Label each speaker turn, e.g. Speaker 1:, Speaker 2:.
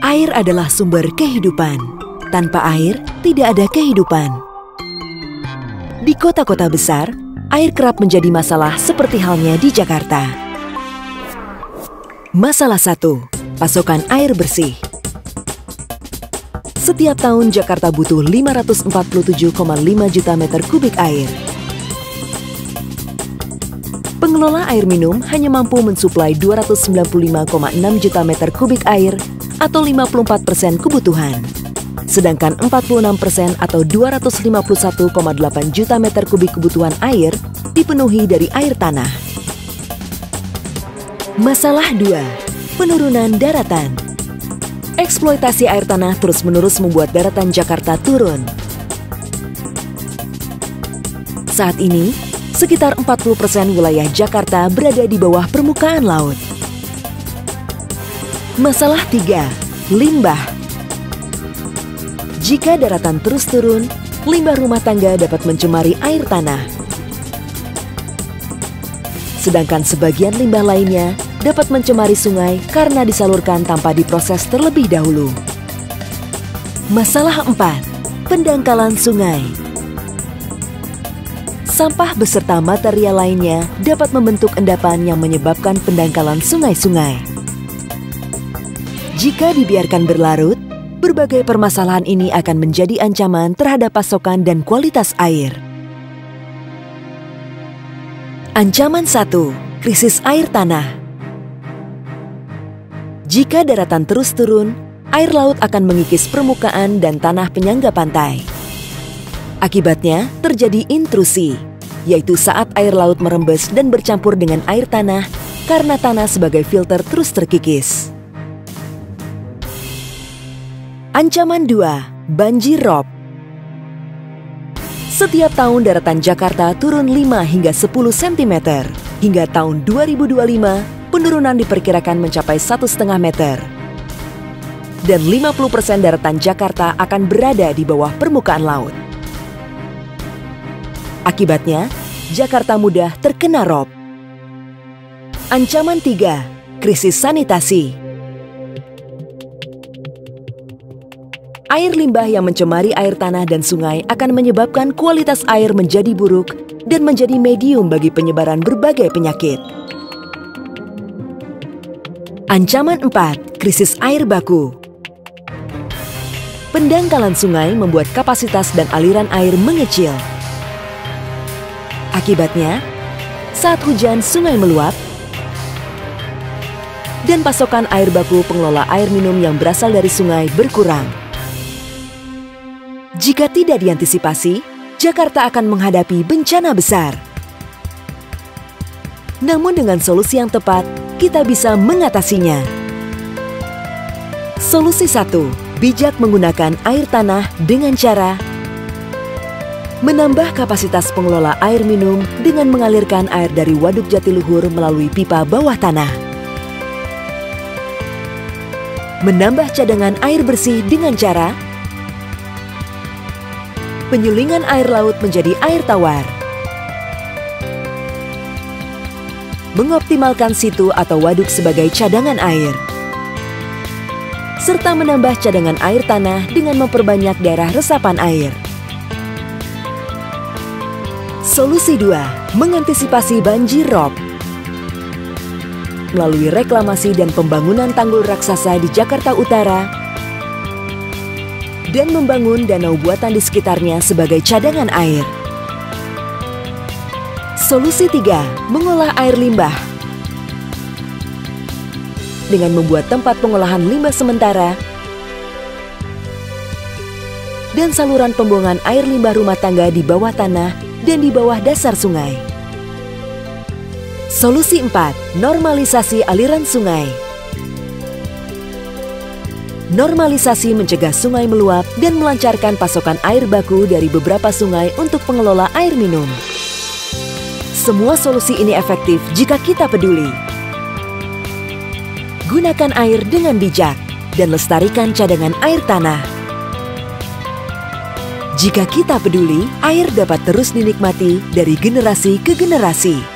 Speaker 1: Air adalah sumber kehidupan. Tanpa air, tidak ada kehidupan. Di kota-kota besar, air kerap menjadi masalah seperti halnya di Jakarta. Masalah 1. Pasokan air bersih. Setiap tahun Jakarta butuh 547,5 juta meter kubik air. Pengelola air minum hanya mampu mensuplai 295,6 juta meter kubik air atau 54% kebutuhan. Sedangkan 46% atau 251,8 juta meter kubik kebutuhan air dipenuhi dari air tanah. Masalah 2. Penurunan daratan. Eksploitasi air tanah terus-menerus membuat daratan Jakarta turun. Saat ini, sekitar 40% wilayah Jakarta berada di bawah permukaan laut. Masalah 3. Limbah. Jika daratan terus turun, limbah rumah tangga dapat mencemari air tanah. Sedangkan sebagian limbah lainnya dapat mencemari sungai karena disalurkan tanpa diproses terlebih dahulu. Masalah 4. Pendangkalan sungai. Sampah beserta material lainnya dapat membentuk endapan yang menyebabkan pendangkalan sungai-sungai. Jika dibiarkan berlarut, berbagai permasalahan ini akan menjadi ancaman terhadap pasokan dan kualitas air. Ancaman 1. Krisis air tanah. Jika daratan terus turun, air laut akan mengikis permukaan dan tanah penyangga pantai. Akibatnya terjadi intrusi, yaitu saat air laut merembes dan bercampur dengan air tanah karena tanah sebagai filter terus terkikis. Ancaman 2. Banjir rob. Setiap tahun daratan Jakarta turun 5 hingga 10 cm. Hingga tahun 2025, penurunan diperkirakan mencapai 1,5 meter. Dan 50% daratan Jakarta akan berada di bawah permukaan laut. Akibatnya, Jakarta mudah terkena rob. Ancaman 3. Krisis sanitasi. Air limbah yang mencemari air tanah dan sungai akan menyebabkan kualitas air menjadi buruk dan menjadi medium bagi penyebaran berbagai penyakit. Ancaman 4. Krisis air baku. Pendangkalan sungai membuat kapasitas dan aliran air mengecil. Akibatnya, saat hujan sungai meluap, dan pasokan air baku pengelola air minum yang berasal dari sungai berkurang. Jika tidak diantisipasi, Jakarta akan menghadapi bencana besar. Namun dengan solusi yang tepat, kita bisa mengatasinya. Solusi 1. Bijak menggunakan air tanah dengan cara menambah kapasitas pengelola air minum dengan mengalirkan air dari Waduk Jatiluhur melalui pipa bawah tanah. Menambah cadangan air bersih dengan cara penyulingan air laut menjadi air tawar. Mengoptimalkan situ atau waduk sebagai cadangan air. Serta menambah cadangan air tanah dengan memperbanyak daerah resapan air. Solusi 2. Mengantisipasi banjir rob. Melalui reklamasi dan pembangunan tanggul raksasa di Jakarta Utara, dan membangun danau buatan di sekitarnya sebagai cadangan air. Solusi 3. Mengolah air limbah. Dengan membuat tempat pengolahan limbah sementara dan saluran pembuangan air limbah rumah tangga di bawah tanah dan di bawah dasar sungai. Solusi 4. Normalisasi aliran sungai. Normalisasi mencegah sungai meluap dan melancarkan pasokan air baku dari beberapa sungai untuk pengelola air minum. Semua solusi ini efektif jika kita peduli. Gunakan air dengan bijak dan lestarikan cadangan air tanah. Jika kita peduli, air dapat terus dinikmati dari generasi ke generasi.